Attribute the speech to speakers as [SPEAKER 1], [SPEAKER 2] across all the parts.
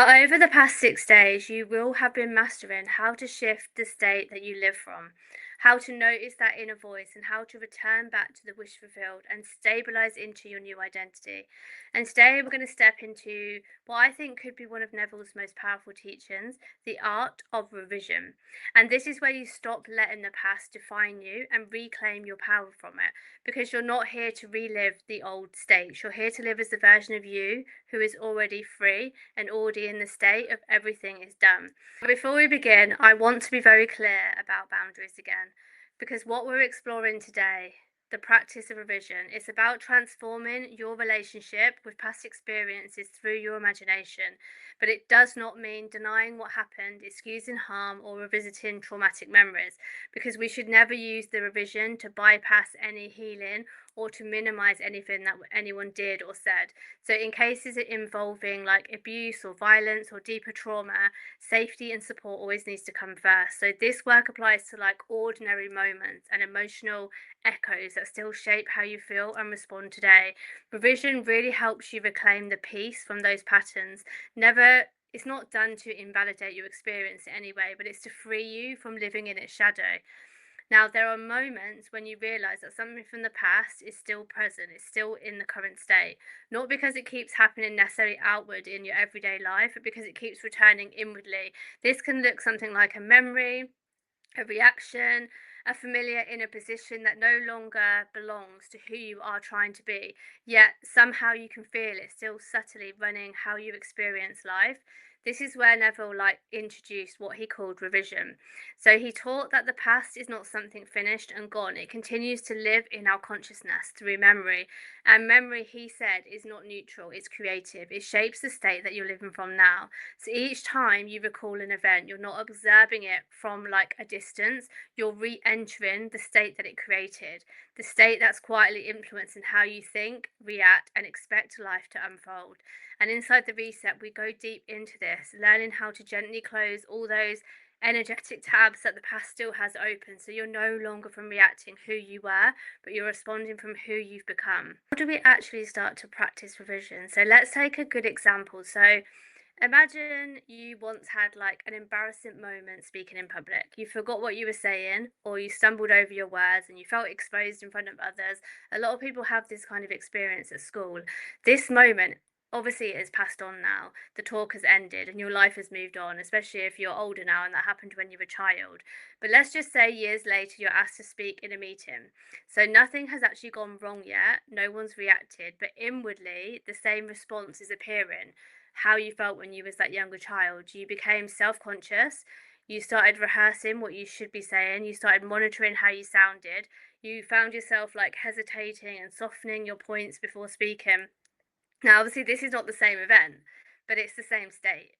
[SPEAKER 1] Over the past 6 days, you will have been mastering how to shift the state that you live from, how to notice that inner voice, and how to return back to the wish fulfilled and stabilize into your new identity. And today, we're going to step into what I think could be one of Neville's most powerful teachings, the art of revision. And this is where you stop letting the past define you and reclaim your power from it, because you're not here to relive the old state. You're here to live as the version of you who is already free and already in the state of everything is done. Before we begin, I want to be very clear about boundaries again, because what we're exploring today, the practice of revision, is about transforming your relationship with past experiences through your imagination. But it does not mean denying what happened, excusing harm, or revisiting traumatic memories, because we should never use the revision to bypass any healing or to minimize anything that anyone did or said. So, in cases involving like abuse or violence or deeper trauma, safety and support always needs to come first. So, this work applies to like ordinary moments and emotional echoes that still shape how you feel and respond today. Revision really helps you reclaim the peace from those patterns. Never It's not done to invalidate your experience in any way, but it's to free you from living in its shadow. Now, there are moments when you realize that something from the past is still present, it's still in the current state, not because it keeps happening necessarily outward in your everyday life, but because it keeps returning inwardly. This can look something like a memory, a reaction, a familiar inner position that no longer belongs to who you are trying to be, yet somehow you can feel it still subtly running how you experience life. This is where Neville introduced what he called revision. So he taught that the past is not something finished and gone. It continues to live in our consciousness through memory. And memory, he said, is not neutral, it's creative. It shapes the state that you're living from now. So each time you recall an event, you're not observing it from like a distance, you're re entering the state that it created, the state that's quietly influencing how you think, react, and expect life to unfold. And inside the reset, we go deep into this, learning how to gently close all those energetic tabs that the past still has open, so you're no longer from reacting who you were, but you're responding from who you've become. How do we actually start to practice revision? So let's take a good example. So imagine you once had like an embarrassing moment speaking in public. You forgot what you were saying, or you stumbled over your words and you felt exposed in front of others. A lot of people have this kind of experience at school. This moment, obviously, it is passed on now. The talk has ended and your life has moved on, especially if you're older now and that happened when you were a child. But let's just say years later, you're asked to speak in a meeting. So nothing has actually gone wrong yet, no one's reacted, but inwardly, the same response is appearing. How you felt when you was that younger child. You became self-conscious. You started rehearsing what you should be saying. You started monitoring how you sounded. You found yourself like hesitating and softening your points before speaking. Now, obviously, this is not the same event, but it's the same state.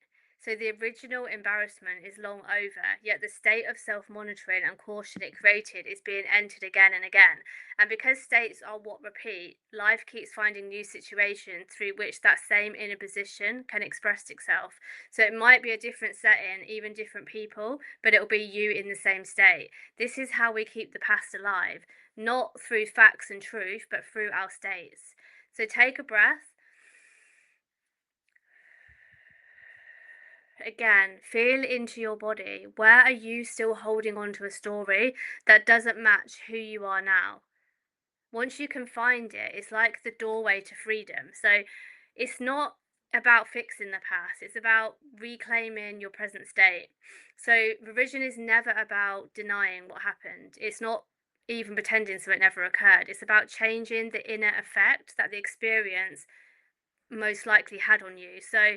[SPEAKER 1] So the original embarrassment is long over, yet the state of self monitoring and caution it created is being entered again and again. And because states are what repeat, life keeps finding new situations through which that same inner position can express itself. So it might be a different setting, even different people, but it'll be you in the same state. This is how we keep the past alive, not through facts and truth, but through our states. So take a breath. Again, feel into your body. Where are you still holding on to a story that doesn't match who you are now? Once you can find it, it's like the doorway to freedom. So it's not about fixing the past, it's about reclaiming your present state. So revision is never about denying what happened, it's not even pretending so it never occurred. It's about changing the inner effect that the experience most likely had on you. So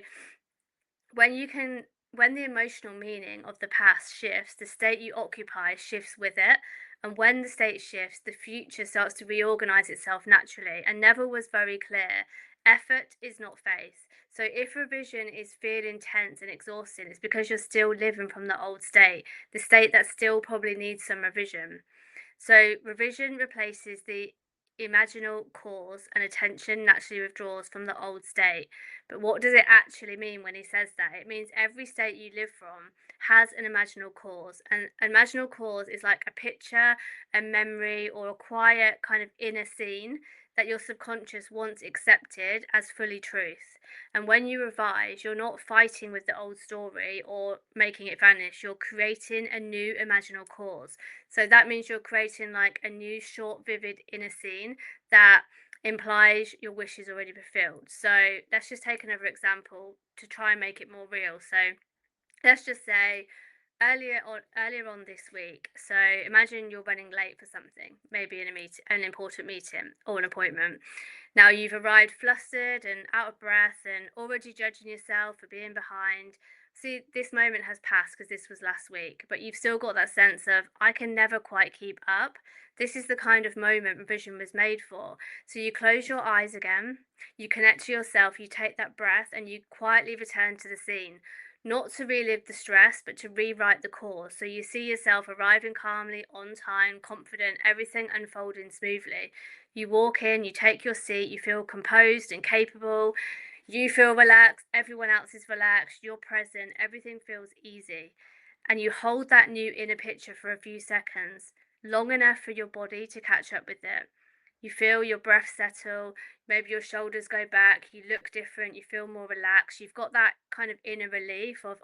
[SPEAKER 1] when you can when the emotional meaning of the past shifts, the state you occupy shifts with it. And when the state shifts, the future starts to reorganize itself naturally. And Neville was very clear, effort is not faith. So if revision is feeling tense and exhausting, it's because you're still living from the old state, the state that still probably needs some revision. So revision replaces the imaginal cause, and attention naturally withdraws from the old state. But what does it actually mean when he says that? It means every state you live from has an imaginal cause. And an imaginal cause is like a picture, a memory, or a quiet kind of inner scene that your subconscious once accepted as fully truth. And when you revise, you're not fighting with the old story or making it vanish. You're creating a new imaginal cause. So that means you're creating like a new, short, vivid inner scene that implies your wish is already fulfilled. So let's just take another example to try and make it more real. So let's just say earlier on this week. So imagine you're running late for something, maybe in a meeting, an important meeting or an appointment. Now you've arrived flustered and out of breath and already judging yourself for being behind. See, this moment has passed because this was last week, but you've still got that sense of, I can never quite keep up. This is the kind of moment revision was made for. So you close your eyes again, you connect to yourself, you take that breath, and you quietly return to the scene. Not to relive the stress, but to rewrite the course. So you see yourself arriving calmly, on time, confident, everything unfolding smoothly. You walk in, you take your seat, you feel composed and capable, you feel relaxed, everyone else is relaxed, you're present, everything feels easy. And you hold that new inner picture for a few seconds, long enough for your body to catch up with it. You feel your breath settle, maybe your shoulders go back, you look different, you feel more relaxed. You've got that kind of inner relief of,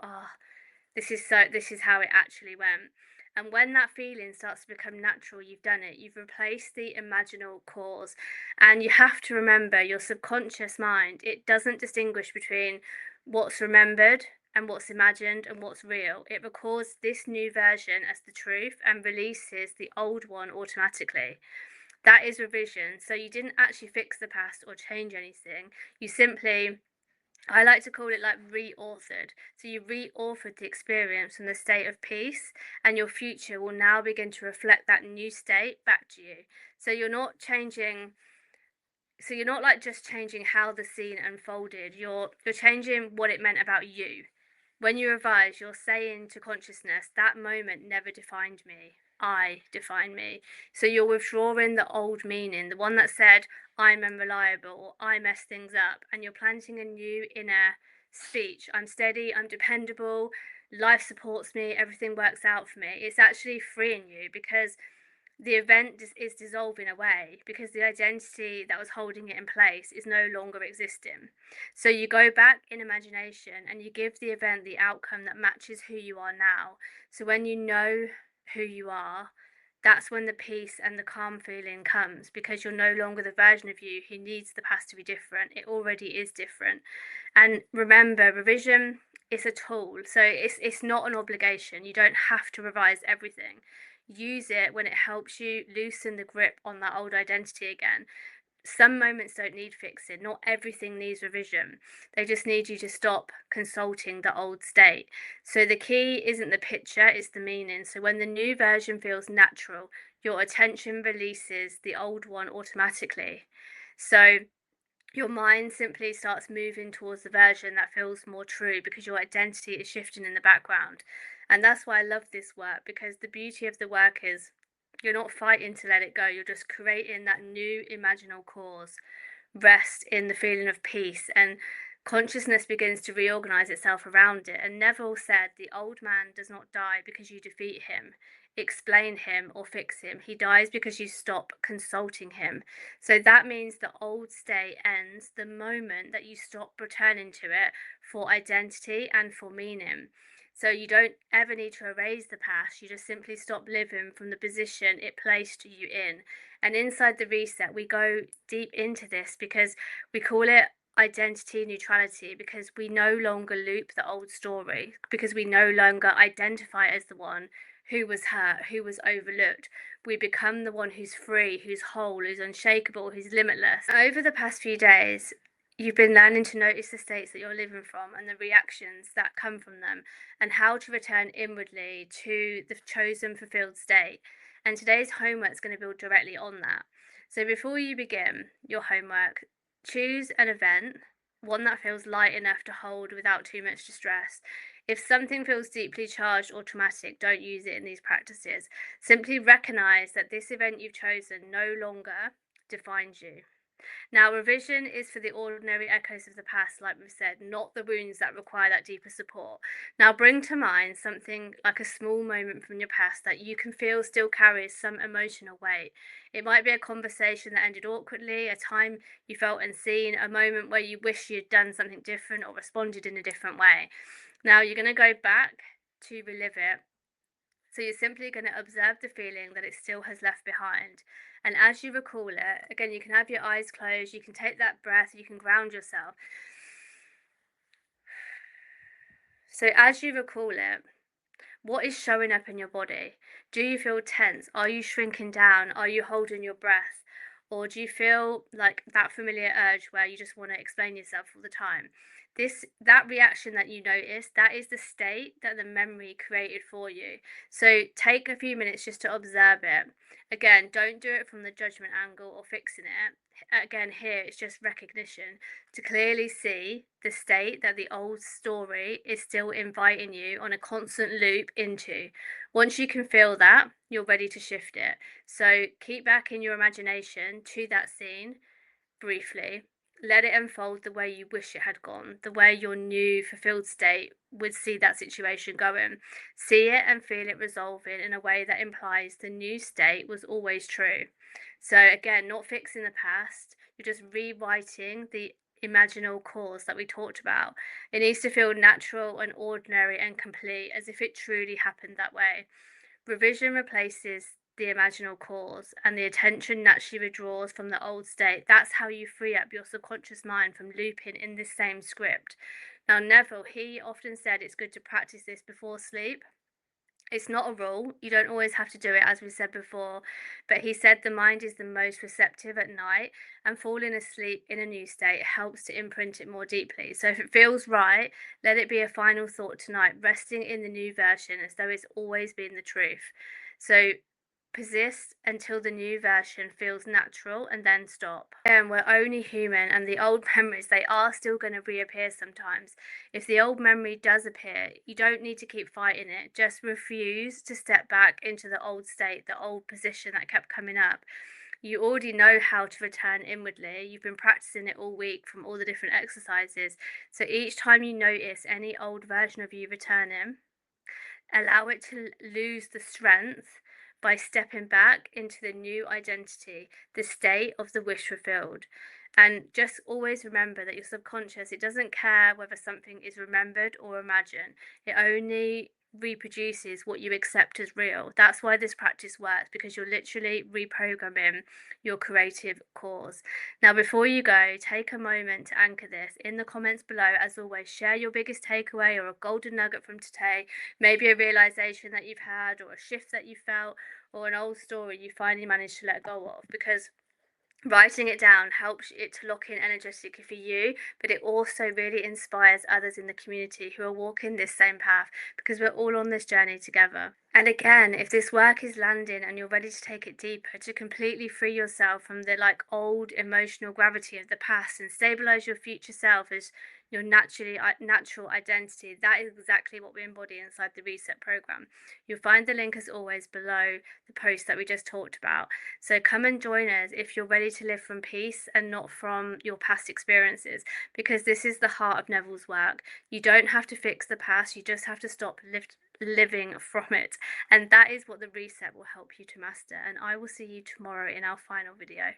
[SPEAKER 1] this is how it actually went. And when that feeling starts to become natural, you've done it. You've replaced the imaginal cause. And you have to remember your subconscious mind, it doesn't distinguish between what's remembered and what's imagined and what's real. It records this new version as the truth and releases the old one automatically. That is revision. So you didn't actually fix the past or change anything. You simply, I like to call it like reauthored. So you reauthored the experience from the state of peace, and your future will now begin to reflect that new state back to you. So you're not changing, so you're not like just changing how the scene unfolded. You're changing what it meant about you. When you revise, you're saying to consciousness, that moment never defined me. I define me. So you're withdrawing the old meaning, the one that said, I'm unreliable or I mess things up, and you're planting a new inner speech. I'm steady, I'm dependable, life supports me, everything works out for me. It's actually freeing you because the event is dissolving away because the identity that was holding it in place is no longer existing. So you go back in imagination and you give the event the outcome that matches who you are now. So when you know who you are, that's when the peace and the calm feeling comes because you're no longer the version of you who needs the past to be different. It already is different. And remember, revision is a tool. So it's not an obligation. You don't have to revise everything. Use it when it helps you loosen the grip on that old identity again. Some moments don't need fixing, not everything needs revision. They just need you to stop consulting the old state. So the key isn't the picture, it's the meaning. So when the new version feels natural, your attention releases the old one automatically. So your mind simply starts moving towards the version that feels more true because your identity is shifting in the background. And that's why I love this work, because the beauty of the work is you're not fighting to let it go, you're just creating that new imaginal cause. Rest in the feeling of peace, and consciousness begins to reorganize itself around it. And Neville said, the old man does not die because you defeat him, explain him, or fix him. He dies because you stop consulting him. So that means the old state ends the moment that you stop returning to it for identity and for meaning. So you don't ever need to erase the past, you just simply stop living from the position it placed you in. And inside the reset, we go deep into this because we call it identity neutrality, because we no longer loop the old story, because we no longer identify as the one who was hurt, who was overlooked. We become the one who's free, who's whole, who's unshakable, who's limitless. Over the past few days, you've been learning to notice the states that you're living from and the reactions that come from them, and how to return inwardly to the chosen fulfilled state. And today's homework is going to build directly on that. So before you begin your homework, choose an event, one that feels light enough to hold without too much distress. If something feels deeply charged or traumatic, don't use it in these practices. Simply recognize that this event you've chosen no longer defines you. Now, revision is for the ordinary echoes of the past, like we've said, not the wounds that require that deeper support. Now, bring to mind something like a small moment from your past that you can feel still carries some emotional weight. It might be a conversation that ended awkwardly, a time you felt unseen, a moment where you wish you'd done something different or responded in a different way. Now, you're going to go back to relive it, so you're simply going to observe the feeling that it still has left behind. And as you recall it, again, you can have your eyes closed, you can take that breath, you can ground yourself. So as you recall it, what is showing up in your body? Do you feel tense? Are you shrinking down? Are you holding your breath? Or do you feel like that familiar urge where you just want to explain yourself all the time? That reaction that you notice, that is the state that the memory created for you. So take a few minutes just to observe it. Again, don't do it from the judgment angle or fixing it. Again, here it's just recognition to clearly see the state that the old story is still inviting you on a constant loop into. Once you can feel that, you're ready to shift it. So keep back in your imagination to that scene briefly. Let it unfold the way you wish it had gone, the way your new fulfilled state would see that situation going. See it and feel it resolving in a way that implies the new state was always true. So, again, not fixing the past, you're just rewriting the imaginal cause that we talked about. It needs to feel natural and ordinary and complete, as if it truly happened that way. Revision replaces the imaginal cause, and the attention naturally withdraws from the old state. That's how you free up your subconscious mind from looping in this same script. Now, Neville, he often said it's good to practice this before sleep. It's not a rule. You don't always have to do it, as we said before. But he said the mind is the most receptive at night, and falling asleep in a new state helps to imprint it more deeply. So if it feels right, let it be a final thought tonight, resting in the new version as though it's always been the truth. So persist until the new version feels natural and then stop. And we're only human, and the old memories, they are still going to reappear sometimes. If the old memory does appear, you don't need to keep fighting it. Just refuse to step back into the old state, the old position that kept coming up. You already know how to return inwardly. You've been practicing it all week from all the different exercises. So each time you notice any old version of you returning, allow it to lose the strength by stepping back into the new identity, the state of the wish fulfilled. And just always remember that your subconscious, it doesn't care whether something is remembered or imagined. It only reproduces what you accept as real. That's why this practice works, because you're literally reprogramming your creative cause. Now, before you go, take a moment to anchor this in the comments below. As always, share your biggest takeaway or a golden nugget from today. Maybe a realization that you've had, or a shift that you felt, or an old story you finally managed to let go of, because writing it down helps it to lock in energetically for you, but it also really inspires others in the community who are walking this same path, because we're all on this journey together. And again, if this work is landing and you're ready to take it deeper, to completely free yourself from the old emotional gravity of the past and stabilize your future self as your natural identity, that is exactly what we embody inside the reset program. You'll find the link as always below the post that we just talked about. So come and join us if you're ready to live from peace and not from your past experiences, because this is the heart of Neville's work. You don't have to fix the past, you just have to stop living from it. And that is what the reset will help you to master. And I will see you tomorrow in our final video.